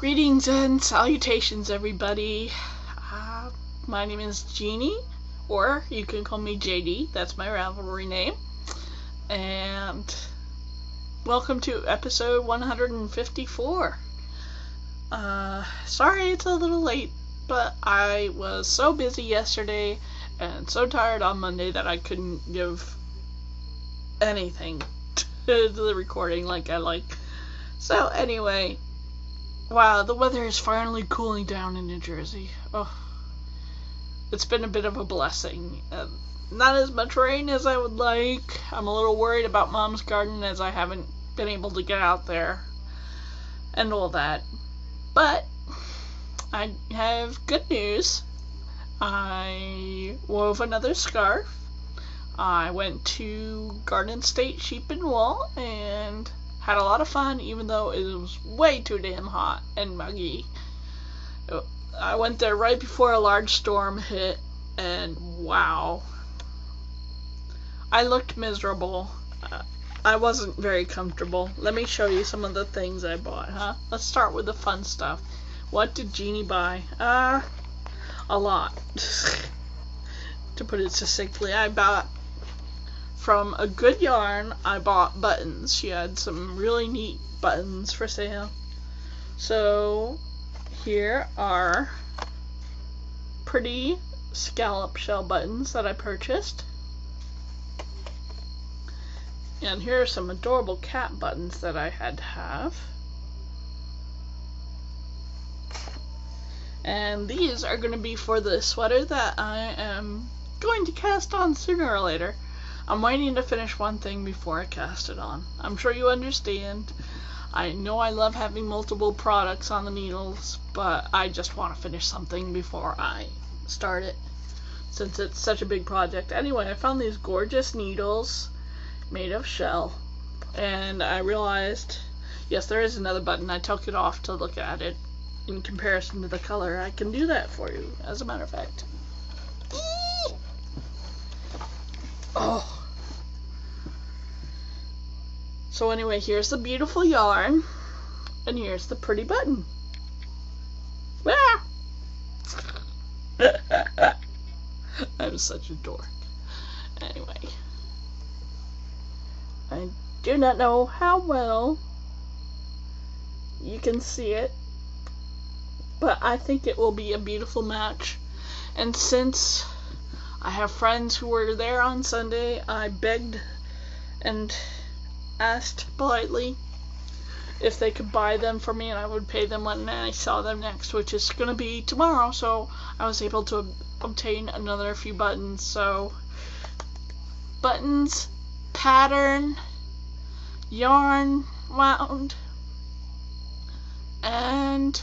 Greetings and salutations, everybody. My name is Jeannie, or you can call me JD. That's my Ravelry name. And welcome to episode 154. Sorry it's a little late, but I was so busy yesterday and so tired on Monday that I couldn't give anything to the recording like I like. So anyway, wow, the weather is finally cooling down in New Jersey. Oh, it's been a bit of a blessing. Not as much rain as I would like. I'm a little worried about Mom's garden as I haven't been able to get out there and all that. But I have good news. I wove another scarf. I went to Garden State Sheep and Wool and had a lot of fun, even though it was way too damn hot and muggy. I went there right before a large storm hit, and wow, I looked miserable. I wasn't very comfortable. Let me show you some of the things I bought, huh? Let's start with the fun stuff. What did Jeannie buy? A lot. To put it succinctly, I bought from a good yarn. I bought buttons. She had some really neat buttons for sale. So here are pretty scallop shell buttons that I purchased. And here are some adorable cat buttons that I had to have. And these are going to be for the sweater that I am going to cast on sooner or later. I'm waiting to finish one thing before I cast it on. I'm sure you understand. I know I love having multiple products on the needles, but I just want to finish something before I start it, since it's such a big project. Anyway, I found these gorgeous needles made of shell, and I realized, yes, there is another button. I took it off to look at it in comparison to the color. I can do that for you, as a matter of fact. Oh. So anyway, here's the beautiful yarn, and here's the pretty button. Ah! I'm such a dork. Anyway, I do not know how well you can see it, but I think it will be a beautiful match. And since I have friends who were there on Sunday, I begged and asked politely if they could buy them for me, and I would pay them when I saw them next, which is going to be tomorrow. So I was able to obtain another few buttons. So buttons, pattern, yarn wound, and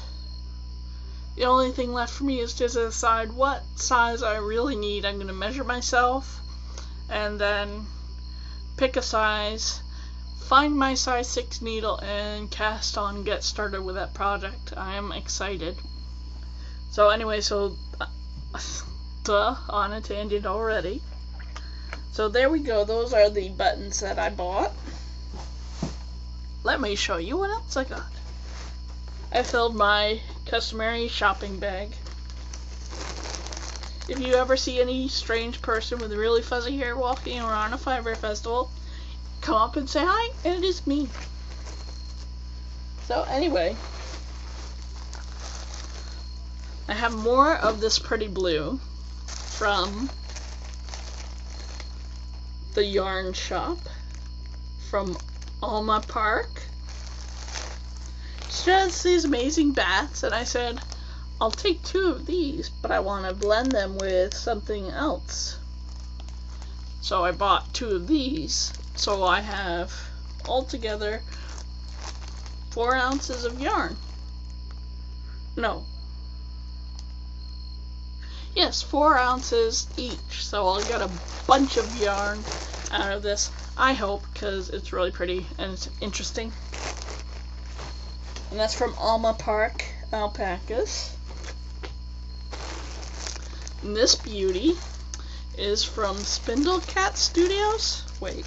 the only thing left for me is to decide what size I really need. I'm going to measure myself and then pick a size, find my size 6 needle, and cast on and get started with that project. I am excited. So anyway, on a tangent already. So there we go. Those are the buttons that I bought. Let me show you what else I got. I filled my customary shopping bag. If you ever see any strange person with really fuzzy hair walking around a fiber festival, come up and say hi, and it is me. So anyway, I have more of this pretty blue from the yarn shop from Alma Park. She has these amazing bats, and I said, I'll take 2 of these, but I want to blend them with something else. So I bought 2 of these. So I have altogether 4 ounces of yarn. No. Yes, 4 ounces each. So I'll get a bunch of yarn out of this, I hope, because it's really pretty and it's interesting. And that's from Alma Park Alpacas. And this beauty is from Spindle Cat Studios. Wait.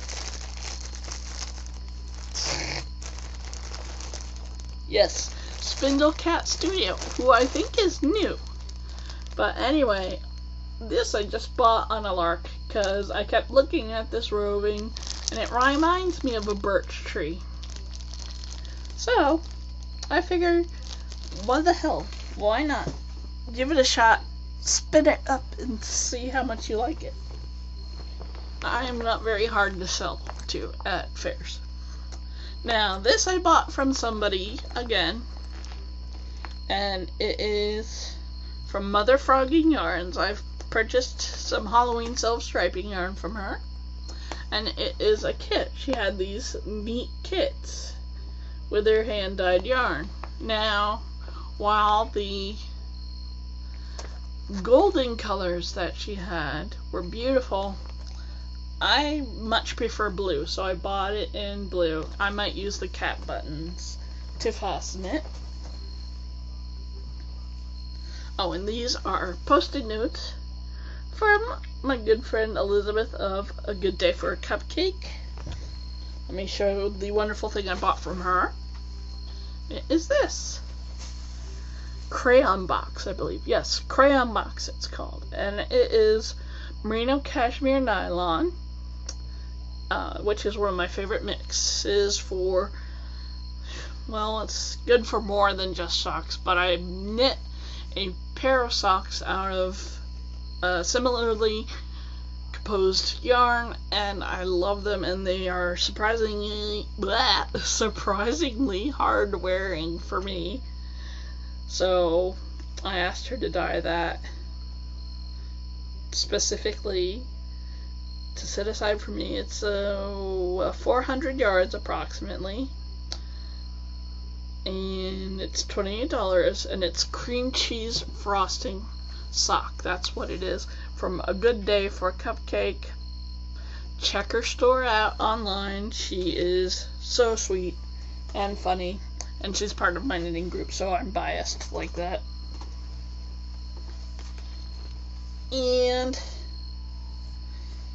Yes, Spindle Cat Studio, who I think is new. But anyway, this I just bought on a lark because I kept looking at this roving and it reminds me of a birch tree. So I figured, what the hell, why not? Give it a shot, spin it up and see how much you like it. I am not very hard to sell to at fairs. Now this I bought from somebody again, and it is from Mother Frogging Yarns. I've purchased some Halloween self-striping yarn from her, and it is a kit. She had these neat kits with her hand-dyed yarn. Now, while the golden colors that she had were beautiful, I much prefer blue, so I bought it in blue. I might use the cat buttons to fasten it. Oh, and these are post-it notes from my good friend Elizabeth of A Good Day for a Cupcake. Let me show the wonderful thing I bought from her. It is this crayon box, I believe. Yes, crayon box it's called. And it is merino cashmere nylon, which is one of my favorite mixes for, well, it's good for more than just socks, but I knit a pair of socks out of similarly composed yarn, and I love them, and they are surprisingly hard wearing for me. So I asked her to dye that specifically to set aside for me. It's 400 yards approximately, and it's $28, and it's cream cheese frosting sock. That's what it is, from A Good Day for a Cupcake. Check her store out online. She is so sweet and funny, and she's part of my knitting group, so I'm biased like that. And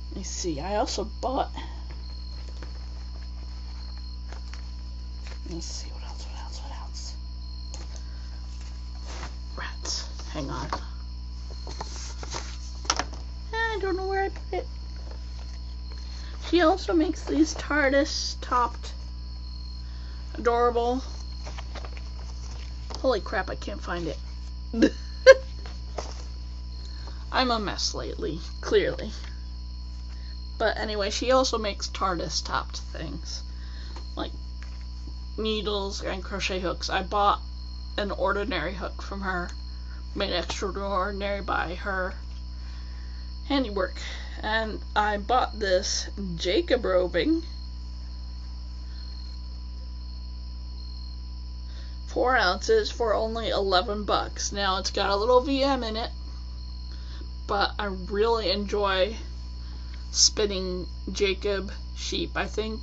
let me see, I also bought, let's see, what else? Rats, hang on. I don't know where I put it. She also makes these TARDIS topped, adorable. Holy crap, I can't find it. I'm a mess lately, clearly. But anyway, she also makes TARDIS topped things, like needles and crochet hooks. I bought an ordinary hook from her, made extraordinary by her handiwork. And I bought this Jacob roving, 4 ounces, for only $11. Now it's got a little VM in it, but I really enjoy spinning Jacob sheep. I think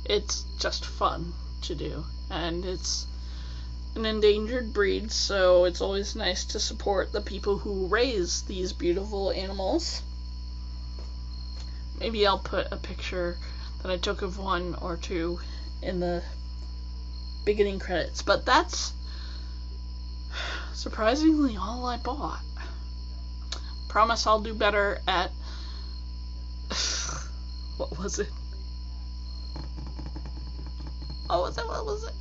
it's just fun to do, and it's an endangered breed, so it's always nice to support the people who raise these beautiful animals. Maybe I'll put a picture that I took of one or two in the beginning credits, but that's surprisingly all I bought. Promise I'll do better at what was it? What was it?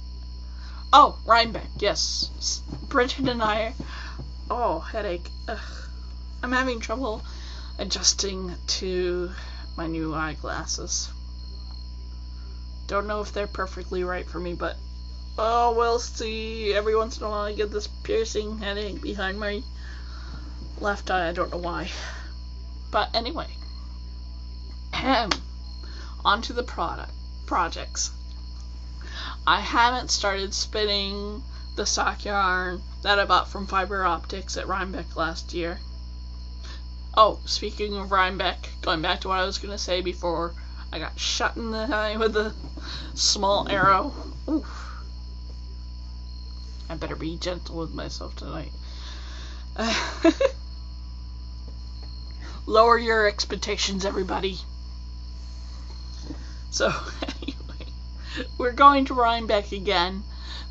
Oh, Rhinebeck, yes. Bridget and I, headache. Ugh. I'm having trouble adjusting to my new eyeglasses. Don't know if they're perfectly right for me, but we'll see. Every once in a while I get this piercing headache behind my left eye. I don't know why. But anyway, on to the projects. I haven't started spinning the sock yarn that I bought from Fiber Optics at Rhinebeck last year. Oh, speaking of Rhinebeck, going back to what I was going to say before I got shot in the eye with a small arrow. Oof. I better be gentle with myself tonight. Lower your expectations, everybody. So, anyway, we're going to Rhinebeck again.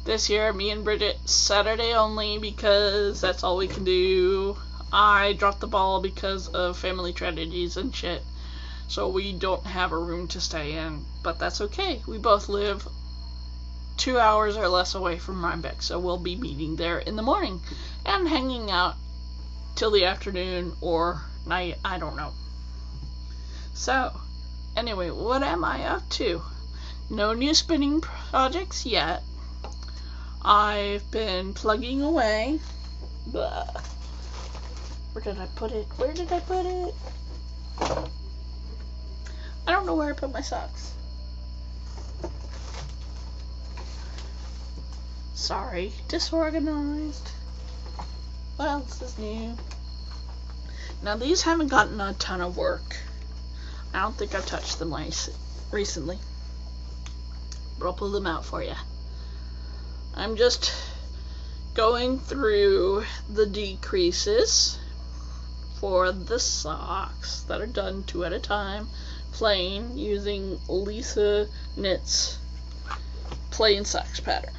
This year, me and Bridget, Saturday only because that's all we can do. I dropped the ball because of family tragedies and shit. So we don't have a room to stay in. But that's okay. We both live 2 hours or less away from Rhinebeck. So we'll be meeting there in the morning and hanging out till the afternoon or night. I don't know. So, anyway, what am I up to? No new spinning projects yet. I've been plugging away. Blah. Where did I put it? I don't know where I put my socks. Sorry, disorganized. What else is new? Now, these haven't gotten a ton of work. I don't think I've touched them recently. But I'll pull them out for you. I'm just going through the decreases for the socks that are done 2 at a time, plain, using Lisa Knits plain socks pattern.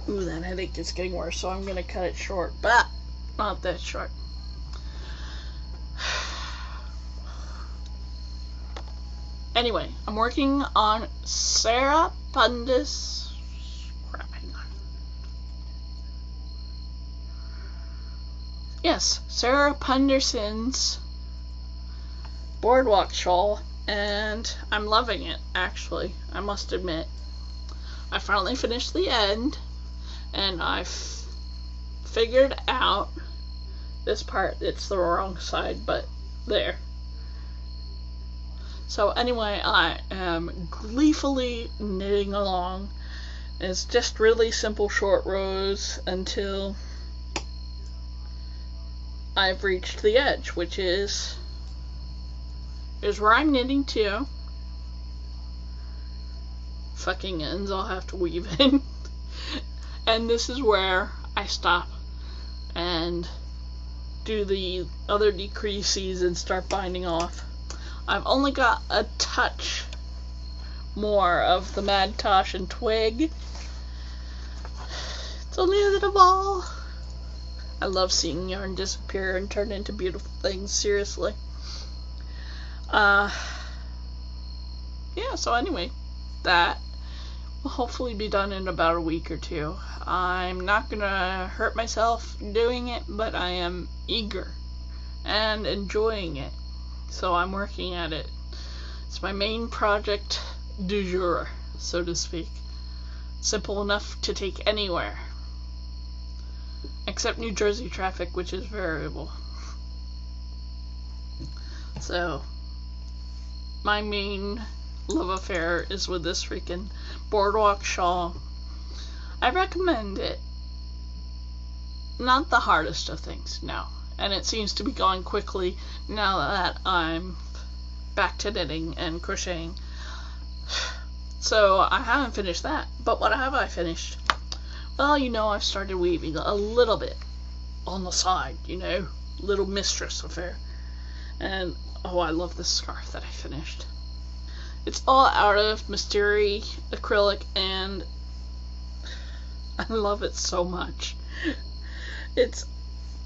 Ooh, that headache is getting worse, so I'm going to cut it short, but not that short. Anyway, I'm working on Sarah Pundis. Crap, hang on. Yes, Sarah Punderson's boardwalk shawl, and I'm loving it, actually, I must admit. I finally finished the end, and I've figured out this part. It's the wrong side, but there. So anyway, I am gleefully knitting along. It's just really simple short rows until I've reached the edge, which is where I'm knitting to. Fucking ends I'll have to weave in. And this is where I stop and do the other decreases and start binding off. I've only got a touch more of the Mad Tosh and Twig. It's only a little ball. I love seeing yarn disappear and turn into beautiful things, seriously. Yeah, so anyway, that will hopefully be done in about a week or 2. I'm not gonna hurt myself doing it, but I am eager and enjoying it. So I'm working at it. It's my main project du jour, so to speak. Simple enough to take anywhere. Except New Jersey traffic, which is variable. So, my main love affair is with this freaking boardwalk shawl. I recommend it. Not the hardest of things, no. And it seems to be going quickly now that I'm back to knitting and crocheting. So I haven't finished that. But what have I finished? Well, you know, I've started weaving a little bit on the side, you know, little mistress affair. And oh, I love this scarf that I finished. It's all out of Mystery acrylic, and I love it so much. It's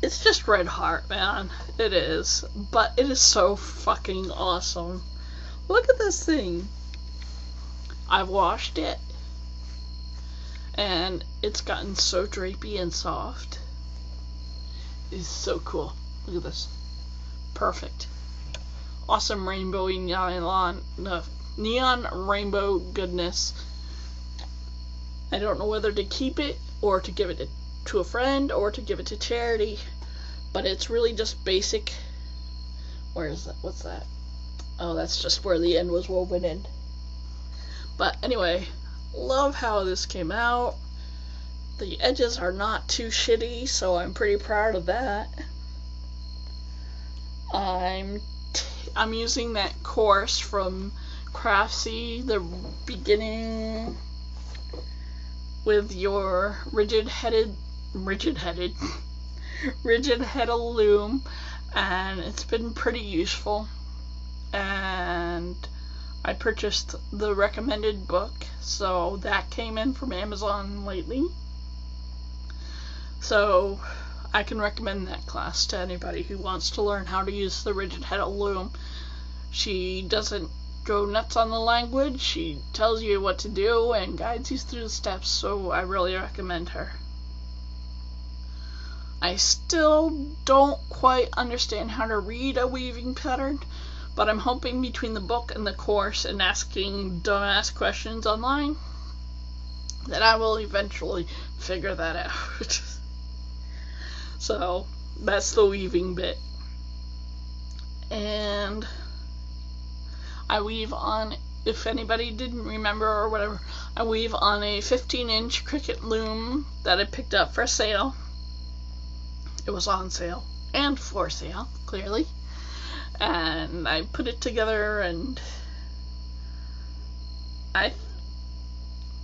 just red heart, man. It is. But it is so fucking awesome. Look at this thing. I've washed it, and it's gotten so drapey and soft. It's so cool. Look at this. Perfect. Awesome rainbowy neon rainbow goodness. I don't know whether to keep it or to give it to a friend or to give it to charity, but it's really just basic. Where is that? What's that? Oh, that's just where the end was woven in. But anyway, love how this came out. The edges are not too shitty, so I'm pretty proud of that. I'm using that course from Craftsy, the beginning with your rigid-headed loom, and it's been pretty useful. And I I purchased the recommended book, so that came in from Amazon lately. So I can recommend that class to anybody who wants to learn how to use the rigid heddle loom. She doesn't go nuts on the language. She tells you what to do and guides you through the steps, so I really recommend her. I still don't quite understand how to read a weaving pattern, but I'm hoping between the book and the course and asking dumbass questions online that I will eventually figure that out. So that's the weaving bit. And I weave on, if anybody didn't remember or whatever, I weave on a 15-inch Cricut loom that I picked up for sale. It was on sale and for sale, clearly. And I put it together, and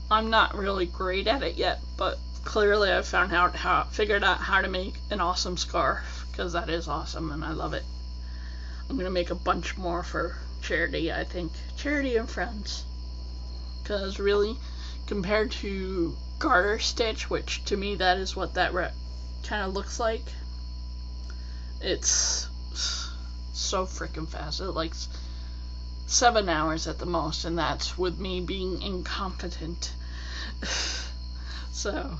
I'm not really great at it yet, but clearly I figured out how to make an awesome scarf, because that is awesome and I love it. I'm gonna make a bunch more for charity, I think. Charity and friends. Because really, compared to garter stitch, which to me that is what that kind of looks like, it's so freaking fast. It likes 7 hours at the most, and that's with me being incompetent. So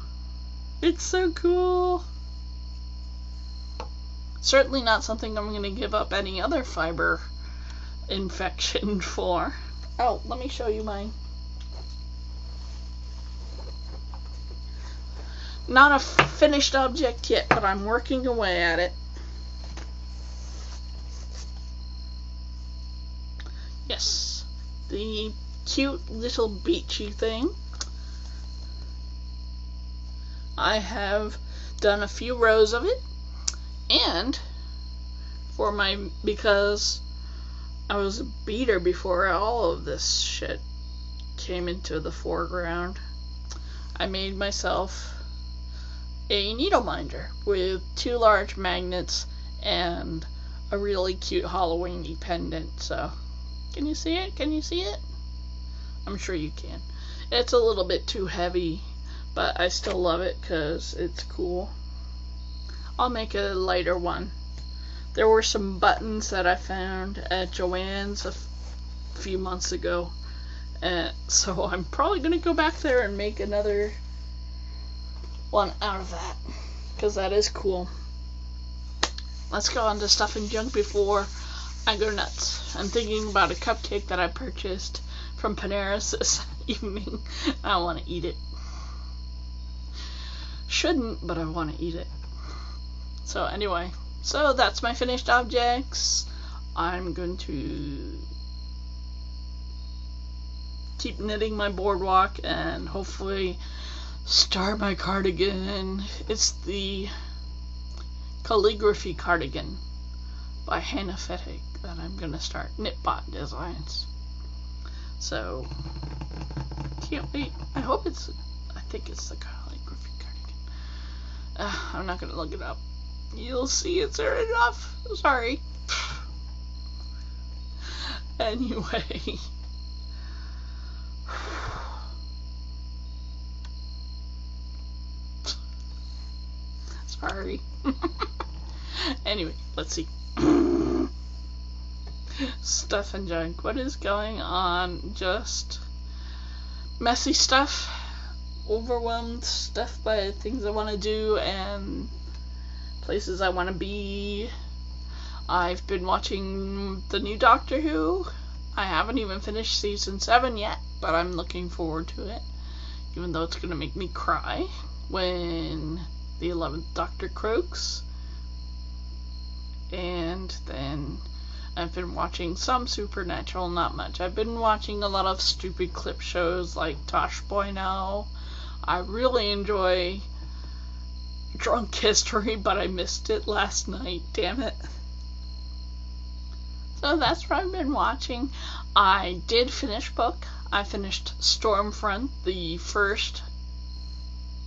it's so cool. Certainly not something I'm going to give up any other fiber infection for. Oh, let me show you mine. Not a finished object yet, but I'm working away at it. Yes, the cute little beachy thing. I have done a few rows of it, and because I was a beater before all of this shit came into the foreground, I made myself a needle minder with 2 large magnets and a really cute Halloweeny pendant. So, can you see it? Can you see it? I'm sure you can. It's a little bit too heavy, but I still love it because it's cool. I'll make a lighter one. There were some buttons that I found at Joann's a few months ago, so I'm probably going to go back there and make another one out of that, because that is cool. Let's go on to stuff and junk before I go nuts. I'm thinking about a cupcake that I purchased from Panera's this evening. I want to eat it. Shouldn't, but I want to eat it. So anyway, so that's my finished objects. I'm going to keep knitting my boardwalk and hopefully start my cardigan. It's the calligraphy cardigan by Hannah Fettig that I'm going to start. Knitbot Designs. So, can't wait. I think it's the calligraphy cardigan. I'm not going to look it up. You'll see it soon enough. Sorry. Anyway. Sorry. Anyway, let's see. Stuff and junk. What is going on? Just messy stuff. Overwhelmed stuff by things I want to do and places I want to be. I've been watching the new Doctor Who. I haven't even finished season 7 yet, but I'm looking forward to it. Even though it's going to make me cry when the 11th Doctor croaks. And then I've been watching some Supernatural, not much. I've been watching a lot of stupid clip shows like Tosh Boy Now. I really enjoy Drunk History, but I missed it last night, damn it. So that's what I've been watching. I did finish book. I finished Stormfront, the first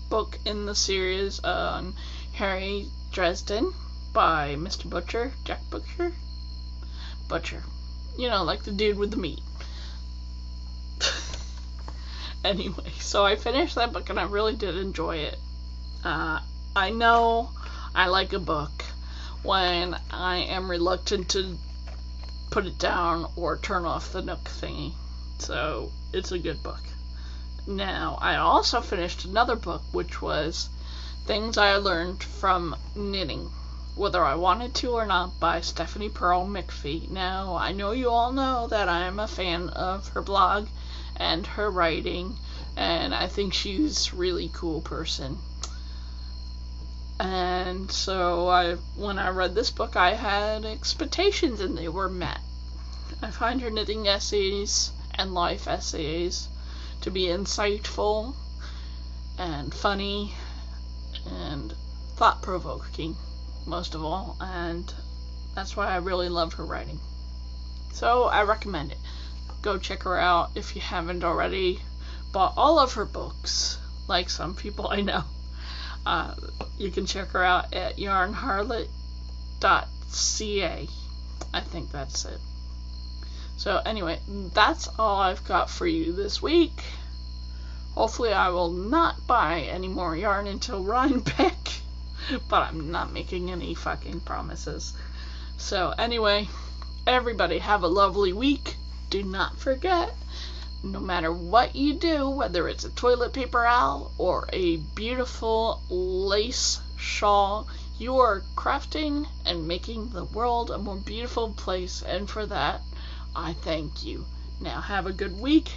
book in the series on Harry Dresden by Mr. Butcher, Jack Butcher. Butcher. You know, like the dude with the meat. Anyway, so I finished that book and I really did enjoy it. I know I like a book when I am reluctant to put it down or turn off the Nook thingy. So it's a good book. Now, I also finished another book, which was Things I Learned from Knitting, Whether I Wanted to or Not, by Stephanie Pearl McPhee. Now, I know you all know that I am a fan of her blog and her writing, and I think she's a really cool person. And so when I read this book, I had expectations and they were met. I find her knitting essays and life essays to be insightful and funny and thought-provoking, most of all, and that's why I really love her writing. So I recommend it. Go check her out if you haven't already bought all of her books, like some people I know. You can check her out at yarnharlot.ca. I think that's it. So anyway, that's all I've got for you this week. Hopefully I will not buy any more yarn until Rhinebeck, but I'm not making any fucking promises. So anyway, everybody have a lovely week. Do not forget, no matter what you do, whether it's a toilet paper owl or a beautiful lace shawl, you are crafting and making the world a more beautiful place, and for that, I thank you. Now have a good week.